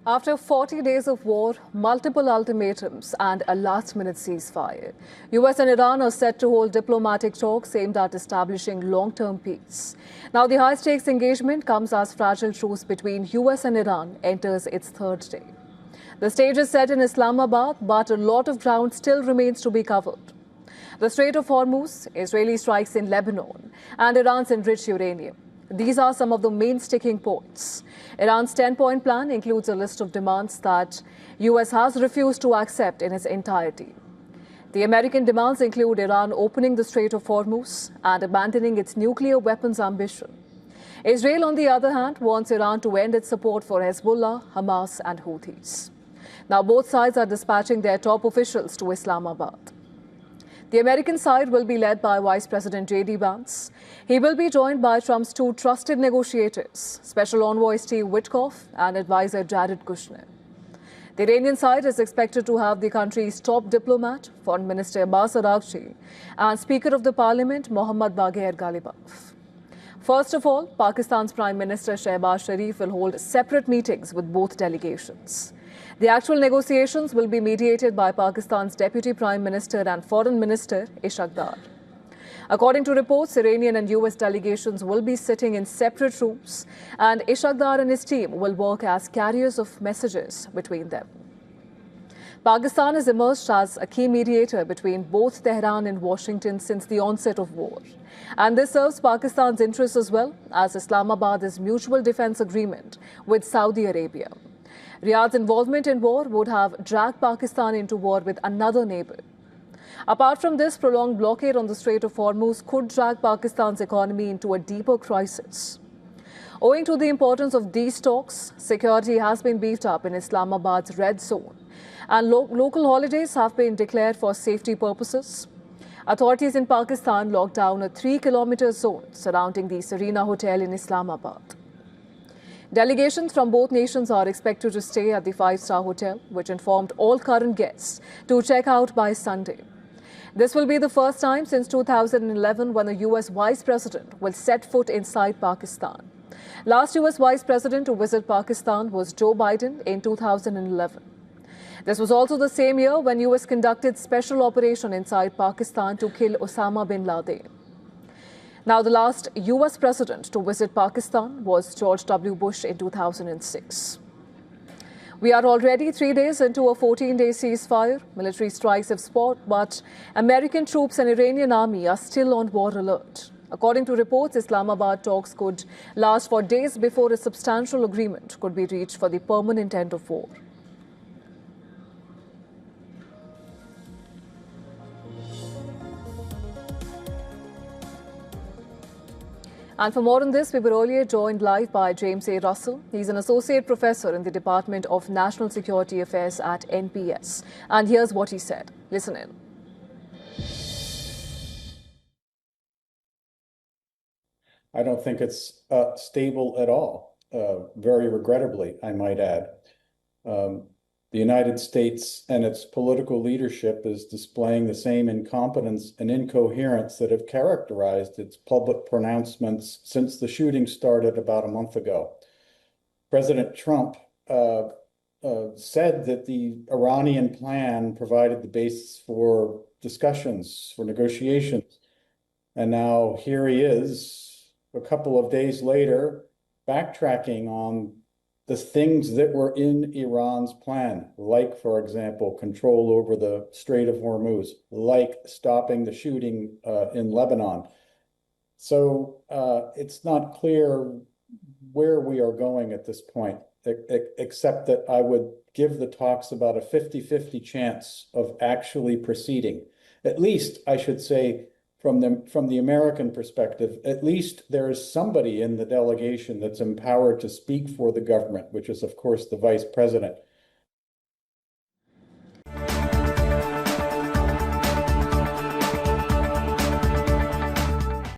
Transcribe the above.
After 40 days of war, multiple ultimatums and a last-minute ceasefire, US and Iran are set to hold diplomatic talks aimed at establishing long-term peace. Now, the high-stakes engagement comes as fragile truce between US and Iran enters its third day. The stage is set in Islamabad, but a lot of ground still remains to be covered. The Strait of Hormuz, Israeli strikes in Lebanon, and Iran's enriched uranium. These are some of the main sticking points. Iran's 10-point plan includes a list of demands that US has refused to accept in its entirety. The American demands include Iran opening the Strait of Hormuz and abandoning its nuclear weapons ambition. Israel, on the other hand, wants Iran to end its support for Hezbollah, Hamas and Houthis. Now, both sides are dispatching their top officials to Islamabad. The American side will be led by Vice President JD Vance. He will be joined by Trump's two trusted negotiators, Special Envoy Steve Witkoff and advisor Jared Kushner. The Iranian side is expected to have the country's top diplomat, Foreign Minister Abbas Araghchi, and Speaker of the Parliament, Mohammad Bagher Ghalibaf. First of all, Pakistan's Prime Minister Shehbaz Sharif will hold separate meetings with both delegations. The actual negotiations will be mediated by Pakistan's Deputy Prime Minister and Foreign Minister, Ishaq Dar. According to reports, Iranian and US delegations will be sitting in separate rooms, and Ishaq Dar and his team will work as carriers of messages between them. Pakistan has emerged as a key mediator between both Tehran and Washington since the onset of war. And this serves Pakistan's interests as well as Islamabad's mutual defense agreement with Saudi Arabia. Riyadh's involvement in war would have dragged Pakistan into war with another neighbor. Apart from this, prolonged blockade on the Strait of Hormuz could drag Pakistan's economy into a deeper crisis. Owing to the importance of these talks, security has been beefed up in Islamabad's red zone, and local holidays have been declared for safety purposes. Authorities in Pakistan locked down a 3-kilometer zone surrounding the Serena Hotel in Islamabad. Delegations from both nations are expected to stay at the 5-star hotel, which informed all current guests to check out by Sunday. This will be the first time since 2011 when a US Vice President will set foot inside Pakistan. Last US Vice President to visit Pakistan was Joe Biden in 2011. This was also the same year when US conducted special operation inside Pakistan to kill Osama bin Laden. Now, the last US president to visit Pakistan was George W. Bush in 2006. We are already 3 days into a 14-day ceasefire. Military strikes have stopped, but American troops and Iranian army are still on war alert. According to reports, Islamabad talks could last for days before a substantial agreement could be reached for the permanent end of war. And for more on this, we were earlier joined live by James A. Russell. He's an associate professor in the Department of National Security Affairs at NPS. And here's what he said. Listen in. I don't think it's stable at all, very regrettably, I might add. The United States and its political leadership is displaying the same incompetence and incoherence that have characterized its public pronouncements since the shooting started about a month ago. President Trump said that the Iranian plan provided the basis for discussions, for negotiations. And now here he is, a couple of days later, backtracking on the things that were in Iran's plan, like, for example, control over the Strait of Hormuz, like stopping the shooting in Lebanon. So it's not clear where we are going at this point, except that I would give the talks about a 50-50 chance of actually proceeding. At least, I should say, from the American perspective, at least there is somebody in the delegation that's empowered to speak for the government, which is, of course, the vice president.